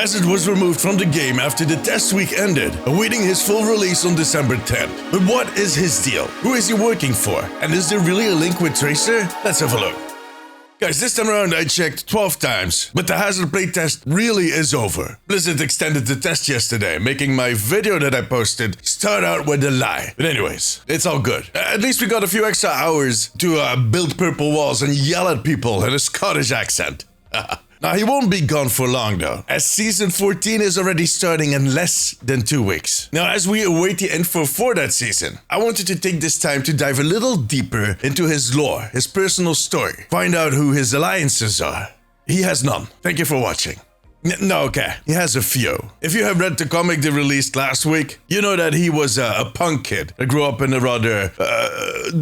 Hazard was removed from the game after the test week ended, awaiting his full release on December 10th. But what is his deal? Who is he working for? And is there really a link with TRACER? Let's have a look. Guys, this time around I checked 12 times, but the Hazard playtest really is over. Blizzard extended the test yesterday, making my video that I posted start out with a lie. But anyways, it's all good. At least we got a few extra hours to build purple walls and yell at people in a Scottish accent. Now, he won't be gone for long though, as Season 14 is already starting in less than 2 weeks. Now, as we await the info for that season, I wanted to take this time to dive a little deeper into his lore, his personal story, find out who his alliances are. He has none. Thank you for watching. No, okay, he has a few. If you have read the comic they released last week, you know that he was a punk kid that grew up in a rather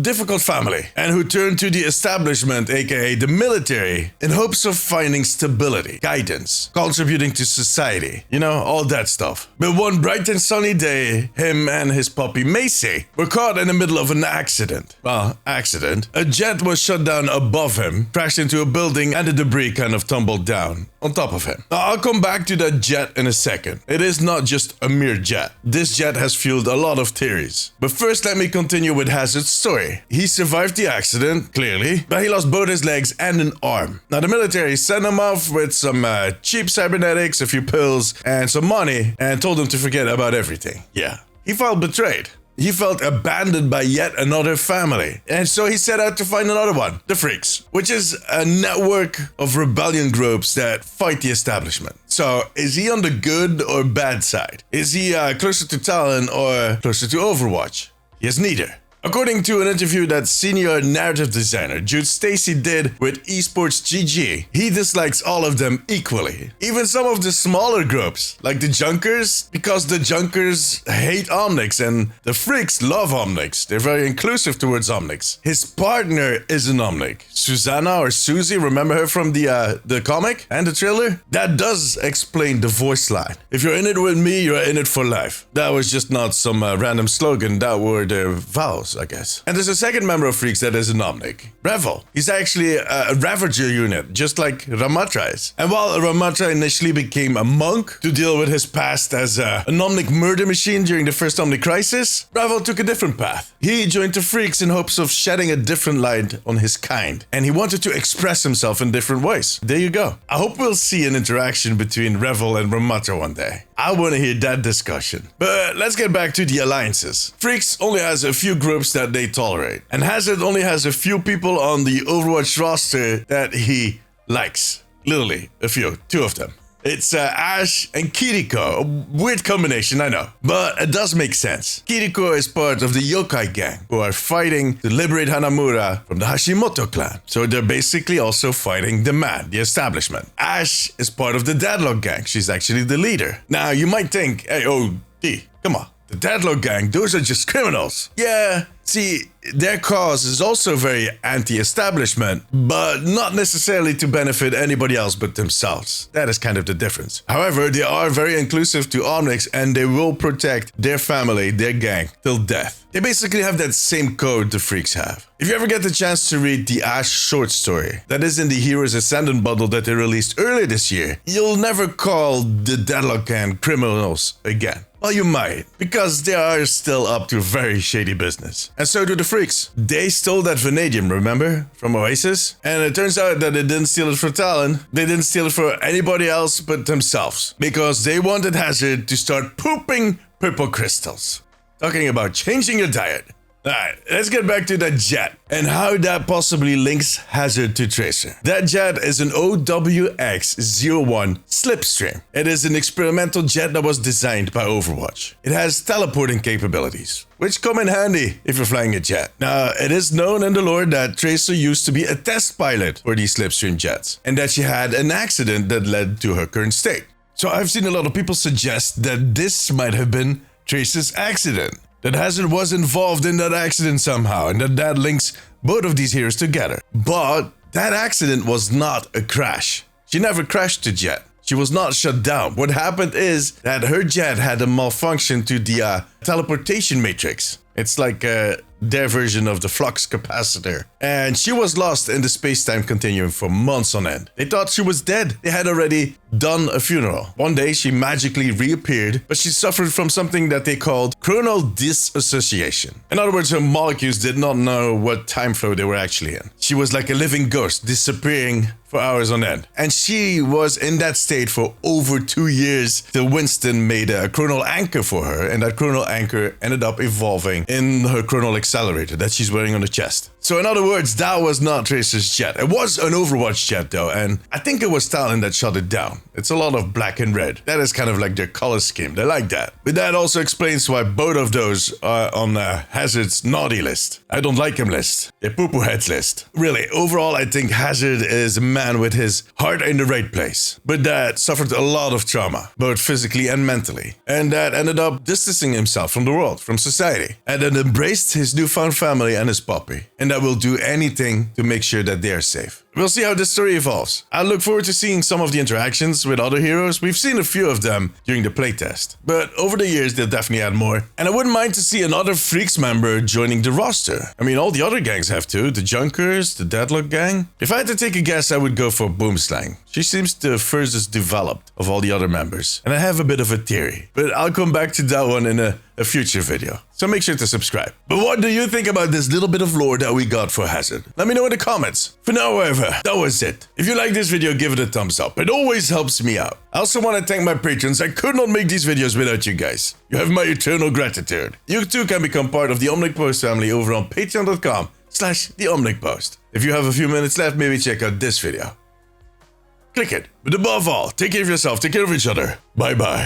difficult family and who turned to the establishment, aka the military, in hopes of finding stability, guidance, contributing to society, you know, all that stuff. But one bright and sunny day, him and his puppy Macy were caught in the middle of an accident. Well, accident. A jet was shot down above him, crashed into a building, and the debris kind of tumbled down on top of him. Now, I'll come back to that jet in a second. It is not just a mere jet. This jet has fueled a lot of theories. But first, let me continue with Hazard's story. He survived the accident, clearly, but he lost both his legs and an arm. Now, the military sent him off with some cheap cybernetics, a few pills, and some money, and told him to forget about everything. Yeah. He felt betrayed. He felt abandoned by yet another family. And so he set out to find another one, the Freaks, which is a network of rebellion groups that fight the establishment. So is he on the good or bad side? Is he closer to Talon or closer to Overwatch? He is neither. According to an interview that senior narrative designer Jude Stacy did with Esports GG, he dislikes all of them equally. Even some of the smaller groups, like the Junkers, because the Junkers hate Omnics and the Freaks love Omnics. They're very inclusive towards Omnics. His partner is an Omnic. Susanna or Susie, remember her from the comic and the trailer? That does explain the voice line. If you're in it with me, you're in it for life. That was just not some random slogan, that were their vows, I guess. And there's a second member of Freaks that is an Omnic, Revel. He's actually a Ravager unit, just like Ramatra is. And while Ramatra initially became a monk to deal with his past as an Omnic murder machine during the first Omnic crisis, Revel took a different path. He joined the Freaks in hopes of shedding a different light on his kind, and he wanted to express himself in different ways. There you go. I hope we'll see an interaction between Revel and Ramatra one day. I want to hear that discussion. But let's get back to the alliances. Freaks only has a few groups that they tolerate, and Hazard only has a few people on the Overwatch roster that he likes. Literally, a few, 2 of them. It's Ash and Kiriko, a weird combination, I know, but it does make sense. Kiriko is part of the Yokai gang, who are fighting to liberate Hanamura from the Hashimoto clan. So they're basically also fighting the man, the establishment. Ash is part of the Deadlock gang. She's actually the leader. Now, you might think, hey, come on. The Deadlock gang, those are just criminals. Yeah, see, their cause is also very anti-establishment, but not necessarily to benefit anybody else but themselves. That is kind of the difference. However, they are very inclusive to Omnics and they will protect their family, their gang, till death. They basically have that same code the Freaks have. If you ever get the chance to read the Ash short story, that is in the Heroes Ascendant bundle that they released earlier this year, you'll never call the Deadlock gang criminals again. Well, you might, because they are still up to very shady business. And so do the Freaks. They stole that vanadium, remember? From Oasis? And it turns out that they didn't steal it for Talon. They didn't steal it for anybody else but themselves. Because they wanted Hazard to start pooping purple crystals. Talking about changing your diet. Alright, let's get back to that jet and how that possibly links Hazard to TRACER. That jet is an OWX-01 Slipstream. It is an experimental jet that was designed by Overwatch. It has teleporting capabilities, which come in handy if you're flying a jet. Now, it is known in the lore that TRACER used to be a test pilot for these Slipstream jets, and that she had an accident that led to her current state. So I've seen a lot of people suggest that this might have been TRACER's accident. That Hazard was involved in that accident somehow, and that links both of these heroes together. But that accident was not a crash. She never crashed the jet. She was not shut down. What happened is that her jet had a malfunction to the teleportation matrix. It's like their version of the flux capacitor. And she was lost in the space-time continuum for months on end. They thought she was dead. They had already done a funeral. One day she magically reappeared, but she suffered from something that they called chronal disassociation. In other words, her molecules did not know what time flow they were actually in. She was like a living ghost, disappearing for hours on end. And she was in that state for over 2 years till Winston made a chronal anchor for her, and that chronal anchor ended up evolving in her chronal accelerator that she's wearing on the chest. So in other words, that was not Tracer's jet. It was an Overwatch jet though, and I think it was Talon that shot it down. It's a lot of black and red. That is kind of like their color scheme. They like that. But that also explains why both of those are on Hazard's naughty list. I don't like him list. The poo-poo heads list. Really, overall I think Hazard is a man with his heart in the right place. But that suffered a lot of trauma, both physically and mentally. And that ended up distancing himself from the world, from society. And then embraced his newfound family and his puppy. And that will do anything to make sure that they are safe. We'll see how this story evolves. I look forward to seeing some of the interactions with other heroes. We've seen a few of them during the playtest, but over the years they'll definitely add more. And I wouldn't mind to see another Freaks member joining the roster. I mean, all the other gangs have too, the Junkers, the Deadlock gang. If I had to take a guess, I would go for Boomslang. She seems the furthest developed of all the other members, and I have a bit of a theory, but I'll come back to that one in a future video. So make sure to subscribe. But what do you think about this little bit of lore that we got for Hazard? Let me know in the comments. For now, however, that was it. If you like this video, give it a thumbs up. It always helps me out. I also want to thank my patrons. I could not make these videos without you guys. You have my eternal gratitude. You too can become part of the Omnic Post family over on patreon.com/the Omnic Post. If you have a few minutes left, maybe check out this video. Click it. But above all, take care of yourself, take care of each other. Bye bye.